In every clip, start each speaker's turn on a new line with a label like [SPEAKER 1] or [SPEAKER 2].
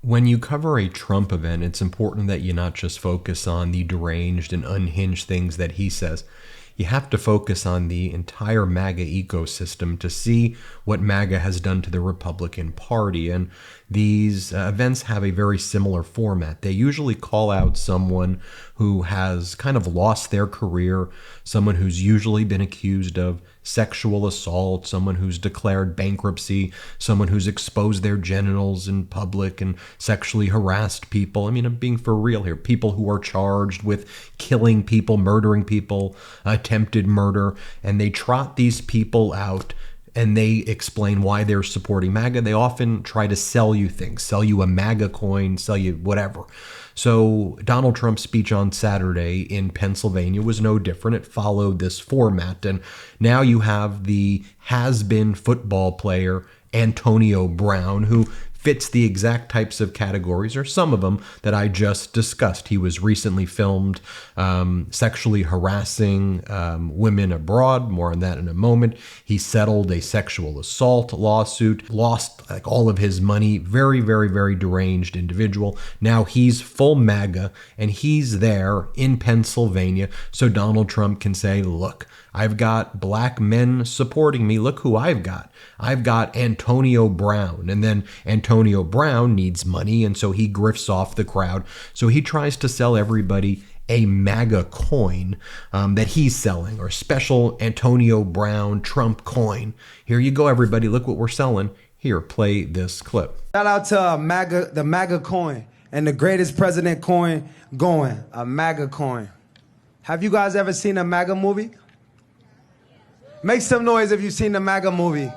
[SPEAKER 1] When you cover a Trump event, it's important that you not just focus on the deranged and unhinged things that he says. You have to focus on the entire MAGA ecosystem to see what MAGA has done to the Republican Party. And these events have a very similar format. They usually call out someone who has kind of lost their career, someone who's usually been accused of sexual assault, someone who's declared bankruptcy, someone who's exposed their genitals in public and sexually harassed people. I mean, I'm being for real here. People who are charged with killing people, murdering people, attempted murder, and they trot these people out and they explain why they're supporting MAGA. They often try to sell you things, sell you a MAGA coin, sell you whatever. So Donald Trump's speech on Saturday in Pennsylvania was no different. It followed this format. And now you have the has-been football player Antonio Brown, who fits the exact types of categories, or some of them, that I just discussed. He was recently filmed sexually harassing women abroad. More on that in a moment. He settled a sexual assault lawsuit, lost like all of his money. Very, very, very deranged individual. Now he's full MAGA, and he's there in Pennsylvania so Donald Trump can say, look, I've got black men supporting me. Look who I've got. I've got Antonio Brown. And then Antonio Brown needs money, and so he grifts off the crowd. So he tries to sell everybody a MAGA coin that he's selling, or special Antonio Brown Trump coin. Here you go, everybody. Look what we're selling. Here, play this clip.
[SPEAKER 2] Shout out to the MAGA coin, and the greatest president coin going, a MAGA coin. Have you guys ever seen a MAGA movie? Make some noise if you've seen the MAGA movie.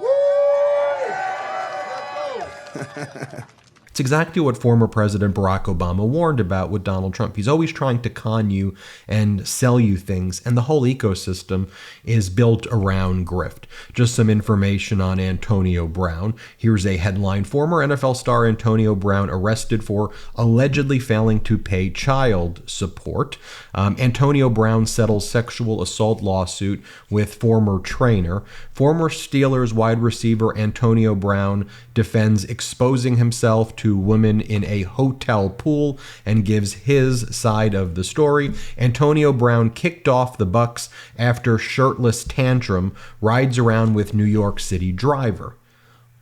[SPEAKER 1] It's exactly what former President Barack Obama warned about with Donald Trump. He's always trying to con you and sell you things, and the whole ecosystem is built around grift. Just some information on Antonio Brown. Here's a headline. Former NFL star Antonio Brown arrested for allegedly failing to pay child support. Antonio Brown settles sexual assault lawsuit with former trainer. Former Steelers wide receiver Antonio Brown defends exposing himself to women in a hotel pool and gives his side of the story. Antonio Brown kicked off the Bucs after shirtless tantrum, rides around with New York City driver.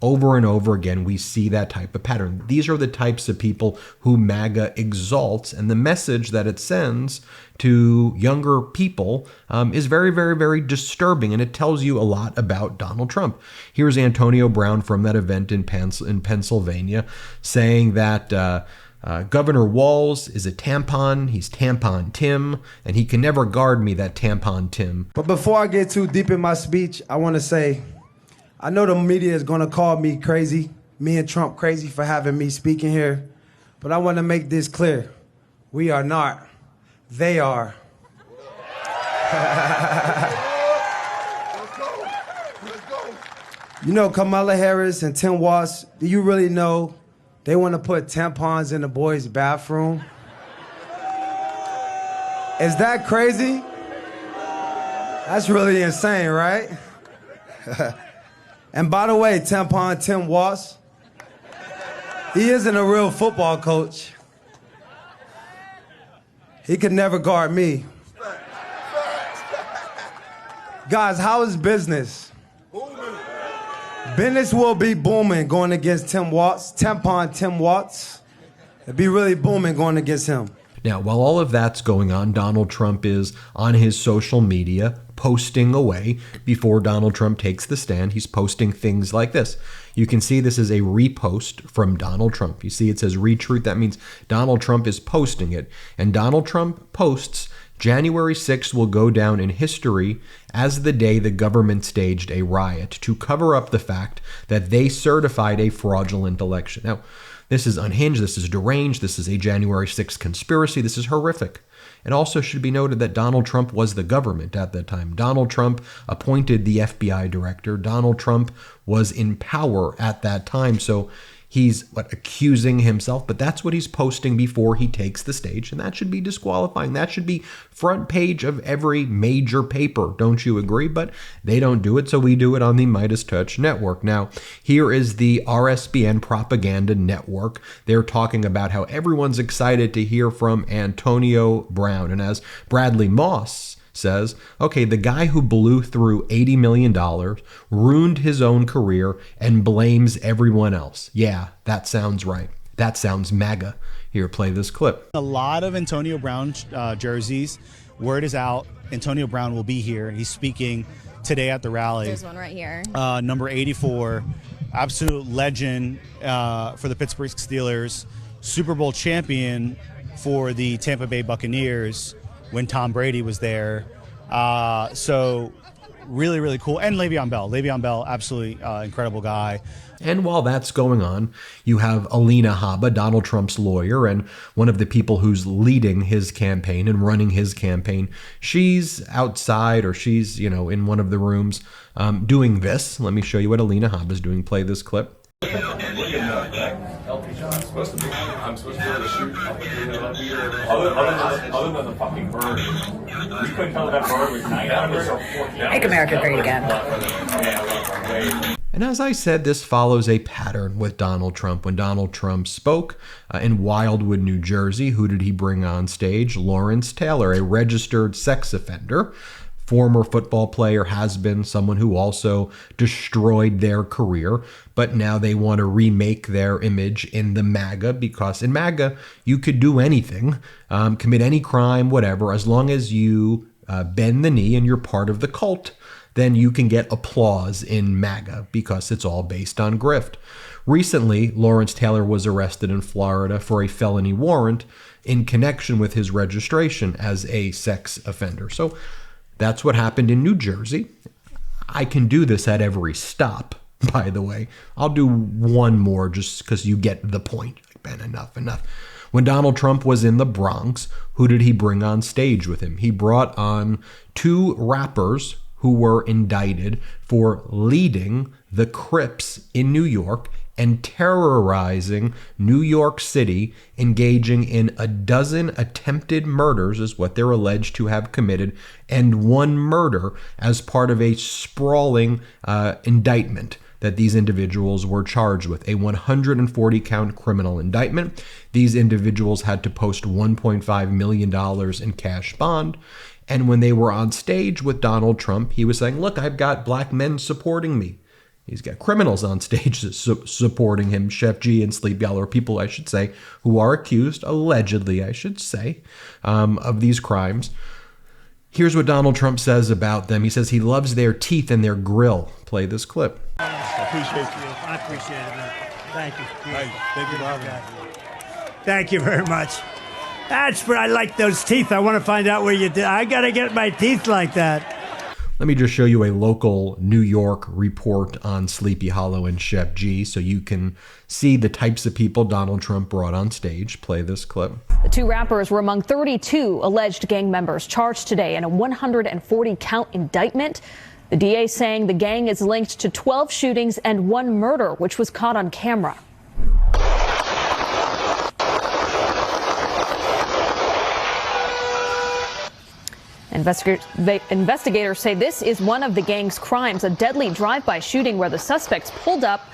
[SPEAKER 1] Over and over again, we see that type of pattern. These are the types of people who MAGA exalts, and the message that it sends to younger people is very, very, very disturbing, and it tells you a lot about Donald Trump. Here's Antonio Brown from that event in Pennsylvania saying that Governor Walz is a tampon, he's Tampon Tim, and he can never guard me, that Tampon Tim.
[SPEAKER 2] But before I get too deep in my speech, I want to say, I know the media is going to call me crazy, me and Trump crazy for having me speaking here, but I want to make this clear. We are not. They are. You know Kamala Harris and Tim Walz, do you really know they want to put tampons in the boys' bathroom? Is that crazy? That's really insane, right? And by the way, Tampon Tim Walz, he isn't a real football coach. He could never guard me. Guys, how is business? Business will be booming going against Tim Walz, Tampon Tim Walz. It'd be really booming going against him.
[SPEAKER 1] Now, while all of that's going on, Donald Trump is on his social media posting away. Before Donald Trump takes the stand, he's posting things like this. You can see this is a repost from Donald Trump. You see it says retweet. That means Donald Trump is posting it. And Donald Trump posts, January 6th will go down in history as the day the government staged a riot to cover up the fact that they certified a fraudulent election. Now, this is unhinged, this is deranged, this is a January 6th conspiracy, this is horrific. It also should be noted that Donald Trump was the government at that time. Donald Trump appointed the FBI director. Donald Trump was in power at that time. So He's accusing himself, but that's what he's posting before he takes the stage, and that should be disqualifying. That should be front page of every major paper. Don't you agree? But they don't do it, so we do it on the MeidasTouch network. Now, here is the RSBN propaganda network. They're talking about how everyone's excited to hear from Antonio Brown, and as Bradley Moss says, okay, the guy who blew through $80 million, ruined his own career, and blames everyone else. Yeah, that sounds right. That sounds MAGA. Here, play this clip.
[SPEAKER 3] A lot of Antonio Brown jerseys. Word is out. Antonio Brown will be here. He's speaking today at the rally.
[SPEAKER 4] There's one right here.
[SPEAKER 3] Number 84, absolute legend for the Pittsburgh Steelers, Super Bowl champion for the Tampa Bay Buccaneers when Tom Brady was there. So really, really cool. And Le'Veon Bell. Le'Veon Bell, absolutely incredible guy.
[SPEAKER 1] And while that's going on, you have Alina Habba, Donald Trump's lawyer, and one of the people who's leading his campaign and running his campaign. She's outside, or she's, in one of the rooms doing this. Let me show you what Alina Habba's doing. Play this clip.
[SPEAKER 5] I'm supposed to be able to shoot other than the fucking bird. You couldn't tell that bird was 900.
[SPEAKER 4] Make America great again.
[SPEAKER 1] And as I said, this follows a pattern with Donald Trump. When Donald Trump spoke in Wildwood, New Jersey, who did he bring on stage? Lawrence Taylor, a registered sex offender, former football player, has been someone who also destroyed their career, but now they want to remake their image in the MAGA, because in MAGA, you could do anything, commit any crime, whatever, as long as you bend the knee and you're part of the cult, then you can get applause in MAGA, because it's all based on grift. Recently, Lawrence Taylor was arrested in Florida for a felony warrant in connection with his registration as a sex offender. So that's what happened in New Jersey. I can do this at every stop, by the way. I'll do one more just because you get the point. Ben, enough. When Donald Trump was in the Bronx, who did he bring on stage with him? He brought on two rappers who were indicted for leading the Crips in New York and terrorizing New York City, engaging in a dozen attempted murders, is what they're alleged to have committed, and one murder as part of a sprawling indictment that these individuals were charged with, a 140-count criminal indictment. These individuals had to post $1.5 million in cash bond. And when they were on stage with Donald Trump, he was saying, look, I've got black men supporting me. He's got criminals on stage supporting him. Chef G and Sleepy Hollow are people, I should say, who are accused, allegedly, I should say, of these crimes. Here's what Donald Trump says about them. He says he loves their teeth and their grill. Play this clip.
[SPEAKER 6] I appreciate you. I appreciate it, man. Thank you.
[SPEAKER 3] Thank you for having me.
[SPEAKER 6] Thank you very much. That's where I like those teeth. I want to find out where you did. I got to get my teeth like that.
[SPEAKER 1] Let me just show you a local New York report on Sleepy Hollow and Chef G so you can see the types of people Donald Trump brought on stage. Play this clip.
[SPEAKER 7] The two rappers were among 32 alleged gang members charged today in a 140-count indictment. The DA saying the gang is linked to 12 shootings and one murder, which was caught on camera. Investigators say this is one of the gang's crimes, a deadly drive-by shooting where the suspects pulled up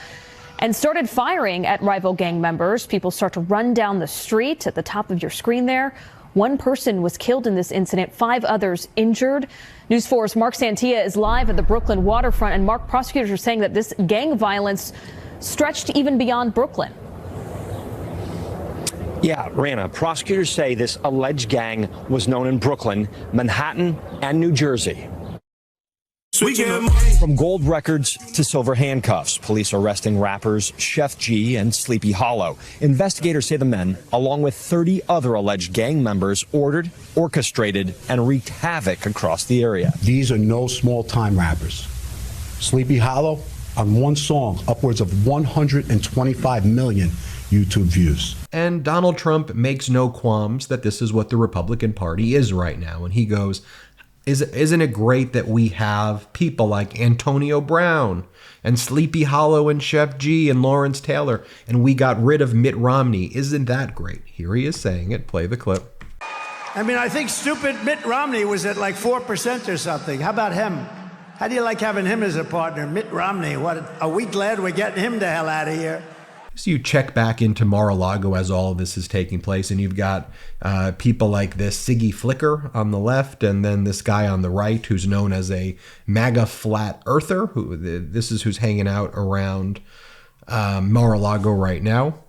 [SPEAKER 7] and started firing at rival gang members. People start to run down the street at the top of your screen there. One person was killed in this incident, 5 others injured. News 4's Mark Santia is live at the Brooklyn waterfront. And Mark, prosecutors are saying that this gang violence stretched even beyond Brooklyn.
[SPEAKER 8] Yeah, Rana, prosecutors say this alleged gang was known in Brooklyn, Manhattan, and New Jersey. From gold records to silver handcuffs, police arresting rappers Chef G and Sleepy Hollow. Investigators say the men, along with 30 other alleged gang members, ordered, orchestrated, and wreaked havoc across the area.
[SPEAKER 9] These are no small-time rappers. Sleepy Hollow, on one song, upwards of 125 million YouTube views.
[SPEAKER 1] And Donald Trump makes no qualms that this is what the Republican Party is right now. And he goes, Isn't it great that we have people like Antonio Brown and Sleepy Hollow and Chef G and Lawrence Taylor, and we got rid of Mitt Romney? Isn't that great? Here he is saying it. Play the clip.
[SPEAKER 6] I mean, I think stupid Mitt Romney was at like 4% or something. How about him? How do you like having him as a partner? Mitt Romney, what, are we glad we're getting him the hell out of here?
[SPEAKER 1] So you check back into Mar-a-Lago as all of this is taking place, and you've got people like this Siggy Flicker on the left, and then this guy on the right who's known as a MAGA flat earther. This is who's hanging out around Mar-a-Lago right now.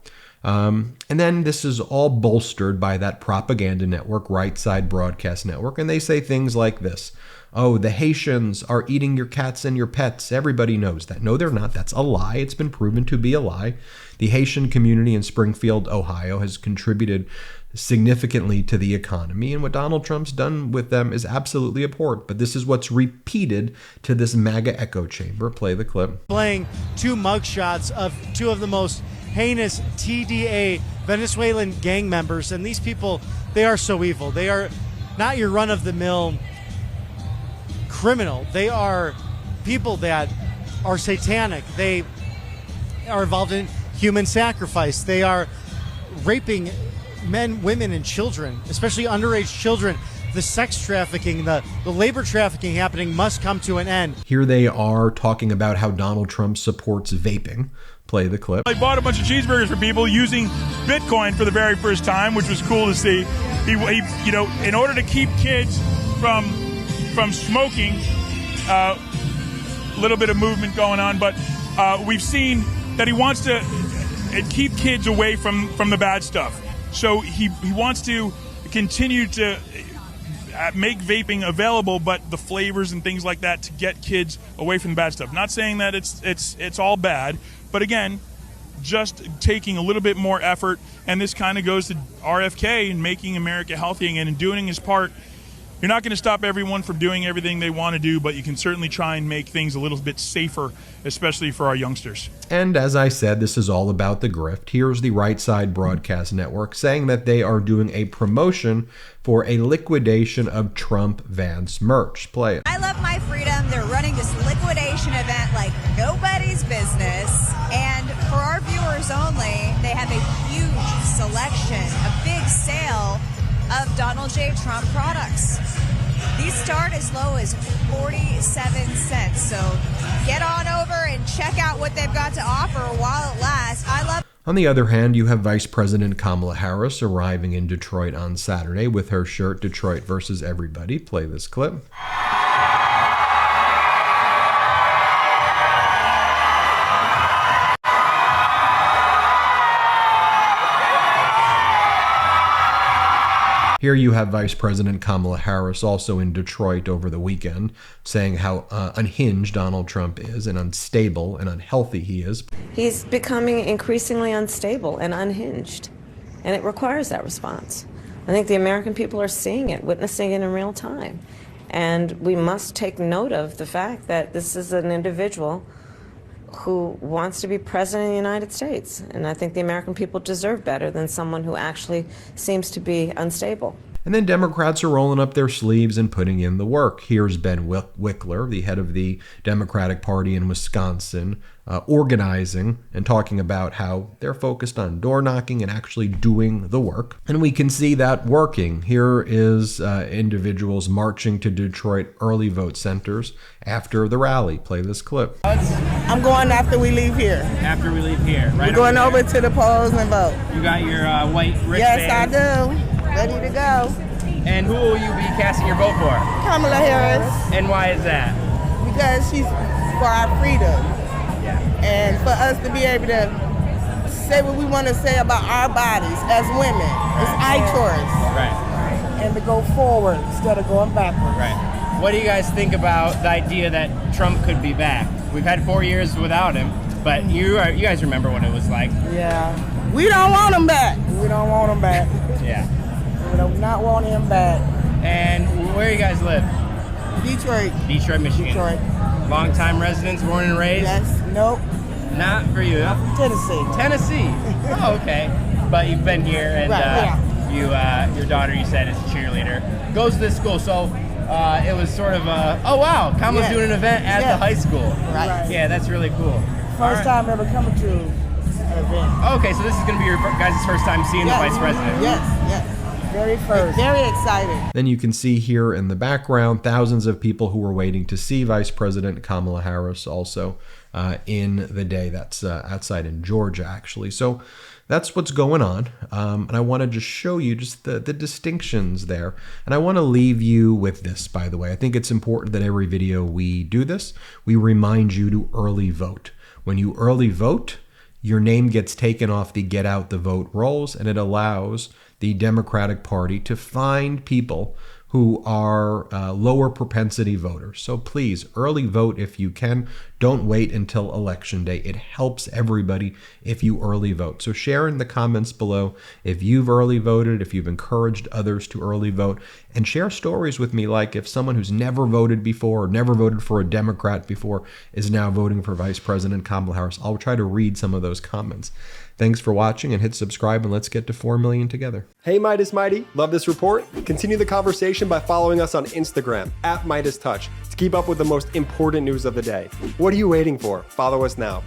[SPEAKER 1] And then this is all bolstered by that propaganda network, Right Side Broadcast Network, and they say things like this. Oh, the Haitians are eating your cats and your pets. Everybody knows that. No, they're not. That's a lie. It's been proven to be a lie. The Haitian community in Springfield, Ohio, has contributed significantly to the economy, and what Donald Trump's done with them is absolutely abhorrent. But this is what's repeated to this MAGA echo chamber. Play the clip.
[SPEAKER 4] Playing two mugshots of two of the most heinous TDA Venezuelan gang members, and these people, they are so evil. They are not your run-of-the-mill criminal. They are people that are satanic. They are involved in human sacrifice. They are raping men, women, and children, especially underage children. The sex trafficking, the labor trafficking happening must come to an end.
[SPEAKER 1] Here they are talking about how Donald Trump supports vaping. Play the clip.
[SPEAKER 10] I bought a bunch of cheeseburgers for people using Bitcoin for the very first time, which was cool to see. He you know, in order to keep kids from smoking, a little bit of movement going on, but we've seen that he wants to keep kids away from the bad stuff. So he wants to continue to make vaping available, but the flavors and things like that to get kids away from the bad stuff. Not saying that it's all bad, but again, just taking a little bit more effort, and this kind of goes to RFK and making America healthy again and doing his part. You're not going to stop everyone from doing everything they want to do, but you can certainly try and make things a little bit safer, especially for our youngsters.
[SPEAKER 1] And as I said, this is all about the grift. Here's the Right Side Broadcast Network saying that they are doing a promotion for a liquidation of Trump Vance merch. Play it.
[SPEAKER 11] I love my freedom. They're running this liquidation event like nobody's business. And for our viewers only, they have a huge selection, a big sale of Donald J. Trump products. These start as low as 47 cents. So get on over and check out what they've got to offer while it lasts.
[SPEAKER 1] On the other hand, you have Vice President Kamala Harris arriving in Detroit on Saturday with her shirt Detroit versus Everybody. Play this clip. Here you have Vice President Kamala Harris also in Detroit over the weekend saying how unhinged Donald Trump is and unstable and unhealthy he is.
[SPEAKER 12] He's becoming increasingly unstable and unhinged, and it requires that response. I think the American people are seeing it, witnessing it in real time, and we must take note of the fact that this is an individual who wants to be president of the United States. And I think the American people deserve better than someone who actually seems to be unstable.
[SPEAKER 1] And then Democrats are rolling up their sleeves and putting in the work. Here's Ben Wickler, the head of the Democratic Party in Wisconsin, organizing and talking about how they're focused on door knocking and actually doing the work. And we can see that working. Here is individuals marching to Detroit early vote centers after the rally. Play this clip.
[SPEAKER 13] I'm going after we leave here.
[SPEAKER 14] After we leave here, right?
[SPEAKER 13] We're going over to the polls and vote.
[SPEAKER 14] You got your white wristband?
[SPEAKER 13] Yes, I do. Ready to go.
[SPEAKER 14] And who will you be casting your vote for?
[SPEAKER 13] Kamala Harris.
[SPEAKER 14] And why is that?
[SPEAKER 13] Because she's for our freedom.
[SPEAKER 14] Yeah.
[SPEAKER 13] And for us to be able to say what we want to say about our bodies as women. It's our choice.
[SPEAKER 14] Right.
[SPEAKER 13] And to go forward instead of going backward.
[SPEAKER 14] Right. What do you guys think about the idea that Trump could be back? We've had 4 years without him, but you guys remember what it was like.
[SPEAKER 13] Yeah. We don't want him back. We don't want him back.
[SPEAKER 14] Yeah.
[SPEAKER 13] We do not want him back.
[SPEAKER 14] And where do you guys live?
[SPEAKER 13] Detroit.
[SPEAKER 14] Detroit, Michigan.
[SPEAKER 13] Detroit.
[SPEAKER 14] Long-time residents, born and raised?
[SPEAKER 13] Yes. Nope.
[SPEAKER 14] Not for you.
[SPEAKER 13] Tennessee.
[SPEAKER 14] Tennessee. Oh, okay. But you've been here, and
[SPEAKER 13] right, yeah.
[SPEAKER 14] your daughter, you said, is a cheerleader. Goes to this school. So it was sort of oh wow, Kamala's doing an event at the high school.
[SPEAKER 13] Right.
[SPEAKER 14] Yeah, that's really cool.
[SPEAKER 13] First time ever coming to an event.
[SPEAKER 14] Okay, so this is going to be your guys' first time seeing the vice president.
[SPEAKER 13] Yes. Very first. Very excited.
[SPEAKER 1] Then you can see here in the background thousands of people who were waiting to see Vice President Kamala Harris also in the day. That's outside in Georgia, actually. So that's what's going on. And I want to just show you just the distinctions there. And I want to leave you with this, by the way. I think it's important that every video we do this, we remind you to early vote. When you early vote, your name gets taken off the get out the vote rolls, and it allows the Democratic Party to find people who are lower propensity voters. So please, early vote if you can. Don't wait until Election Day. It helps everybody if you early vote. So share in the comments below if you've early voted, if you've encouraged others to early vote, and share stories with me, like if someone who's never voted before or never voted for a Democrat before is now voting for Vice President Kamala Harris. I'll try to read some of those comments. Thanks for watching, and hit subscribe, and let's get to 4 million together.
[SPEAKER 15] Hey Midas Mighty, love this report? Continue the conversation by following us on Instagram @MeidasTouch to keep up with the most important news of the day. What are you waiting for? Follow us now.